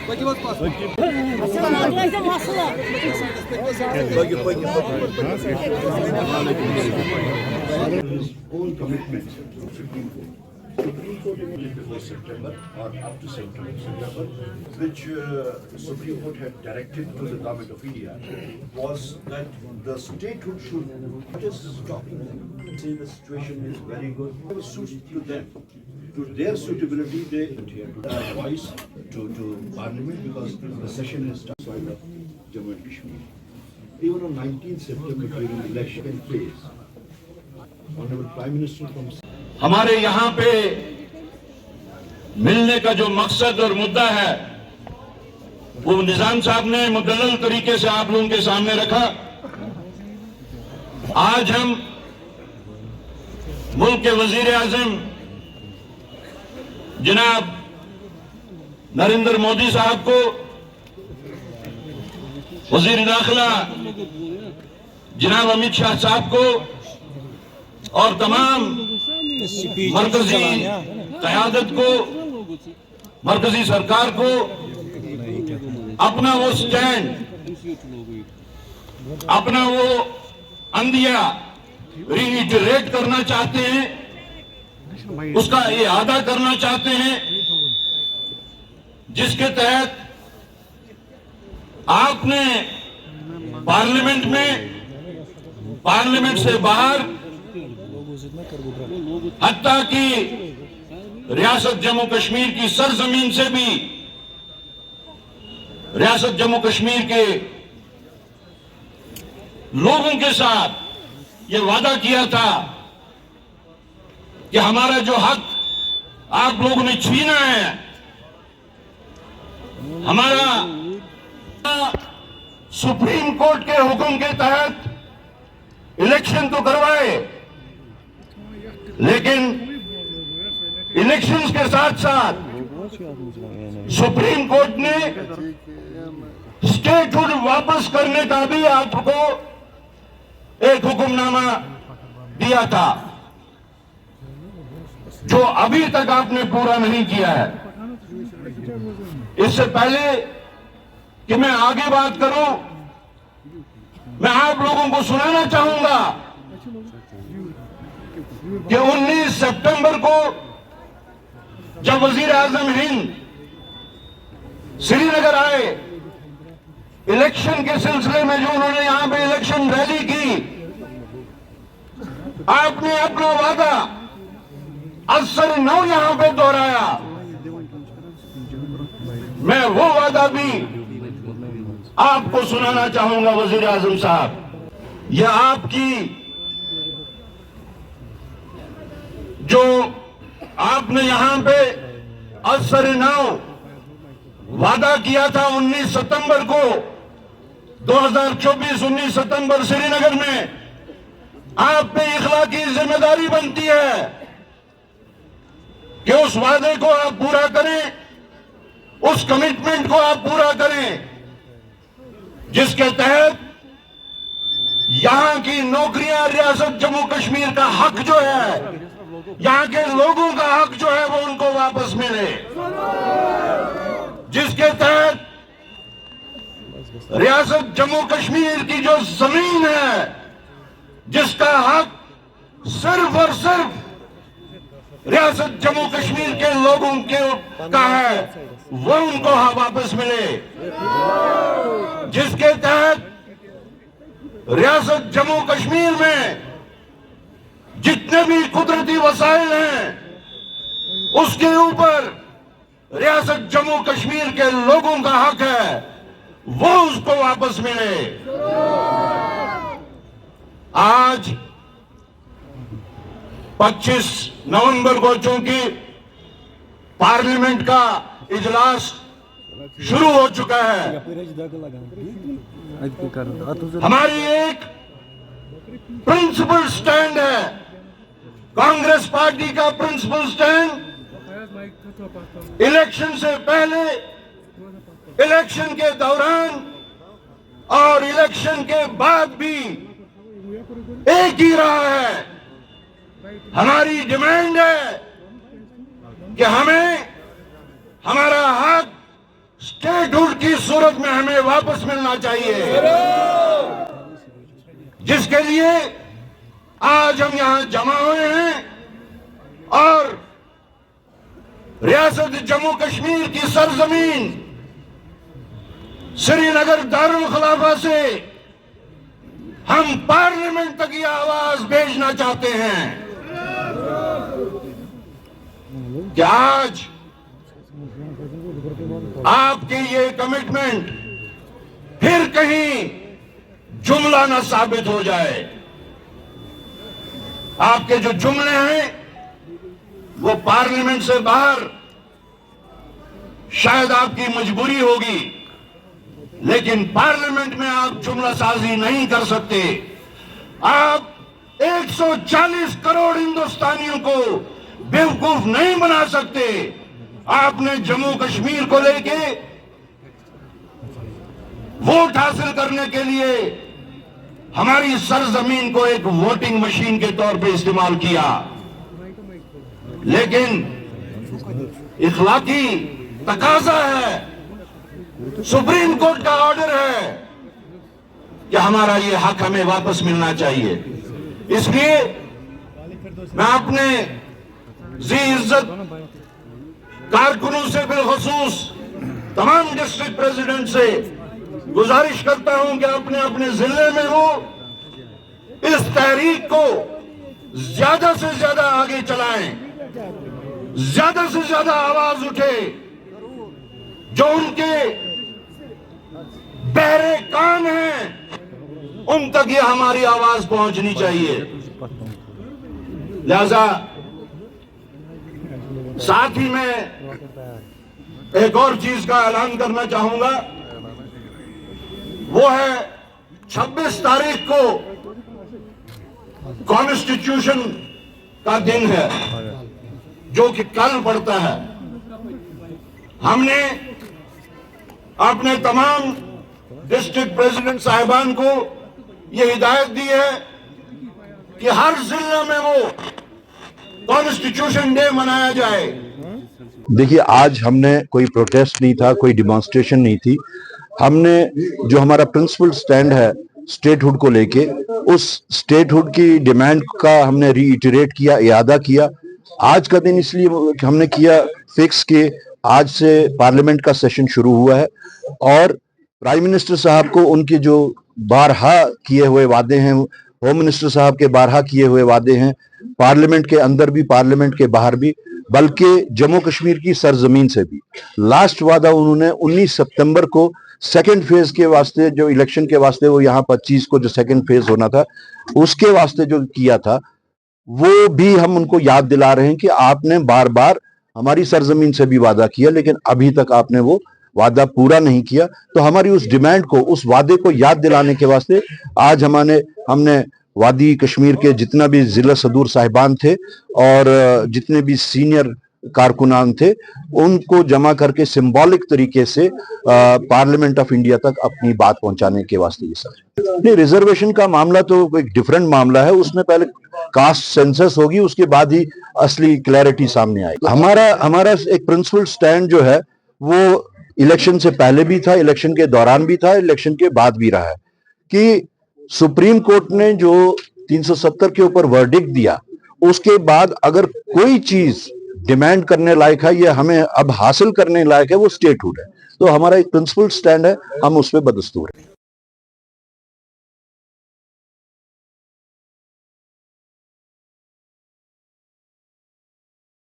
His own commitments to Supreme Court. Supreme Court before September or up to September, which Supreme Court had directed to the Government of India, was that the statehood should just stop. Say the situation is very good. It was suited to them. To their suitability, they here voice to Parliament because the session is started of Jammu and Kashmir. Even on 19th September during the election phase, Honorable Prime Minister from हमारे यहाँ पे मिलने का जो मकसद और मुद्दा है वो निजाम साहब ने मुदल्लल तरीके से आप लोगों के सामने रखा। आज हम मुल्क के वजीर आजम जनाब नरेंद्र मोदी साहब को, वजीर दाखिला जनाब अमित शाह साहब को और तमाम मरकजी क़यादत को, मरकजी सरकार को अपना वो स्टैंड, अपना वो अंदिया रीइटरेट करना चाहते हैं, उसका इआदा करना चाहते हैं, जिसके तहत आपने पार्लियामेंट में, पार्लियामेंट से बाहर, हत्ता कि रियासत जम्मू कश्मीर की सरजमीन से भी रियासत जम्मू कश्मीर के लोगों के साथ ये वादा किया था कि हमारा जो हक आप लोगों ने छीना है, हमारा सुप्रीम कोर्ट के हुक्म के तहत इलेक्शन तो करवाए, लेकिन इलेक्शंस के साथ साथ सुप्रीम कोर्ट ने स्टेटहुड वापस करने का भी आपको एक हुक्मनामा दिया था, जो अभी तक आपने पूरा नहीं किया है। इससे पहले कि मैं आगे बात करूं, मैं आप लोगों को सुनाना चाहूंगा कि 19 सितंबर को जब वजीर आजम हिंद श्रीनगर आए, इलेक्शन के सिलसिले में जो उन्होंने यहां पे इलेक्शन रैली की, आपने अपना वादा असर नौ यहां पे दोहराया। मैं वो वादा भी आपको सुनाना चाहूंगा वजीर आजम साहब। यह आपकी जो आपने यहां पे असर नौ वादा किया था 19 सितंबर को 2024, 19 सितंबर श्रीनगर में, आप पे इखलाकी जिम्मेदारी बनती है कि उस वादे को आप पूरा करें, उस कमिटमेंट को आप पूरा करें, जिसके तहत यहां की नौकरियां, रियासत जम्मू कश्मीर का हक जो है, यहां के लोगों का हक जो है वो उनको वापस मिले, जिसके तहत रियासत जम्मू कश्मीर की जो जमीन है, जिसका हक सिर्फ और सिर्फ रियासत जम्मू कश्मीर के लोगों के का है, वो उनको वापस मिले, जिसके तहत रियासत जम्मू कश्मीर में जितने भी कुदरती वसाइल हैं, उसके ऊपर रियासत जम्मू कश्मीर के लोगों का हक है, वो उसको वापस मिले। आज 25 नवंबर को चूंकि पार्लियामेंट का इजलास शुरू हो चुका है, हमारी एक प्रिंसिपल स्टैंड है, कांग्रेस पार्टी का प्रिंसिपल स्टैंड, इलेक्शन से पहले, इलेक्शन के दौरान और इलेक्शन के बाद भी एक ही रहा है। हमारी डिमांड है कि हमें हमारा हक स्टेट की सूरत में हमें वापस मिलना चाहिए, जिसके लिए आज हम यहां जमा हुए हैं। और रियासत जम्मू कश्मीर की सरजमीन श्रीनगर दारुल खिलाफा से हम पार्लियामेंट तक यह आवाज भेजना चाहते हैं कि आज आपकी ये कमिटमेंट फिर कहीं जुमला न साबित हो जाए। आपके जो जुमले हैं वो पार्लियामेंट से बाहर शायद आपकी मजबूरी होगी, लेकिन पार्लियामेंट में आप जुमला साजी नहीं कर सकते। आप 140 करोड़ हिंदुस्तानियों को बेवकूफ नहीं बना सकते। आपने जम्मू कश्मीर को लेके वोट हासिल करने के लिए हमारी सरजमीन को एक वोटिंग मशीन के तौर पे इस्तेमाल किया, लेकिन इखलाकी तकाजा है, सुप्रीम कोर्ट का ऑर्डर है कि हमारा ये हक हमें वापस मिलना चाहिए। इसलिए मैं अपने जी इज्जत कारकुनों से बिलखसूस तमाम डिस्ट्रिक्ट प्रेसिडेंट से गुजारिश करता हूं कि अपने अपने जिले में वो इस तहरीक को ज्यादा से ज्यादा आगे चलाएं, ज्यादा से ज्यादा आवाज उठे। जो उनके बहरे कान हैं उन तक ये हमारी आवाज पहुंचनी चाहिए। लिहाजा साथ ही मैं एक और चीज का ऐलान करना चाहूंगा, वो है 26 तारीख को कॉन्स्टिट्यूशन का दिन है, जो कि कल पड़ता है। हमने अपने तमाम डिस्ट्रिक्ट प्रेसिडेंट साहिबान को यह हिदायत दी है कि हर जिले में वो कॉन्स्टिट्यूशन डे मनाया जाए। देखिए, आज हमने कोई प्रोटेस्ट नहीं था, कोई डिमॉन्स्ट्रेशन नहीं थी। हमने जो हमारा प्रिंसिपल स्टैंड है स्टेटहुड को लेके, उस स्टेटहुड की डिमांड का हमने रीइटरेट किया, इयादा किया। आज का दिन इसलिए हमने किया फिक्स कि आज से पार्लियामेंट का सेशन शुरू हुआ है और प्राइम मिनिस्टर साहब को उनके जो बारहा किए हुए वादे हैं, होम मिनिस्टर साहब के बारहा किए हुए वादे हैं, पार्लियामेंट के अंदर भी पार्लियामेंट के बाहर भी, बल्कि जम्मू कश्मीर की सरजमीन से भी। लास्ट वादा उन्होंने 19 सितंबर को सेकंड फेज के वास्ते, जो इलेक्शन के वास्ते वो यहाँ 25 को जो सेकंड फेज होना था उसके वास्ते जो किया था, वो भी हम उनको याद दिला रहे हैं कि आपने बार बार हमारी सरजमीन से भी वादा किया, लेकिन अभी तक आपने वो वादा पूरा नहीं किया। तो हमारी उस डिमांड को, उस वादे को याद दिलाने के वास्ते आज हमने वादी कश्मीर के जितना भी जिला सदूर साहिबान थे और जितने भी सीनियर कारकुनान थे, उनको जमा करके सिंबॉलिक तरीके से पार्लियामेंट ऑफ इंडिया तक अपनी बात पहुंचाने के वास्ते ये सब। नहीं, रिजर्वेशन का मामला तो एक डिफरेंट मामला है, उसमें पहले कास्ट सेंसस होगी, उसके बाद ही असली क्लैरिटी सामने आएगी। हमारा एक प्रिंसिपल स्टैंड जो है वो इलेक्शन से पहले भी था, इलेक्शन के दौरान भी था, इलेक्शन के बाद भी रहा है कि सुप्रीम कोर्ट ने जो 370 के ऊपर वर्डिक्ट दिया, उसके बाद अगर कोई चीज डिमांड करने लायक है, ये हमें अब हासिल करने लायक है, वो स्टेटहुड है। तो हमारा एक प्रिंसिपल स्टैंड है, हम उस पर बदस्तूर हैं।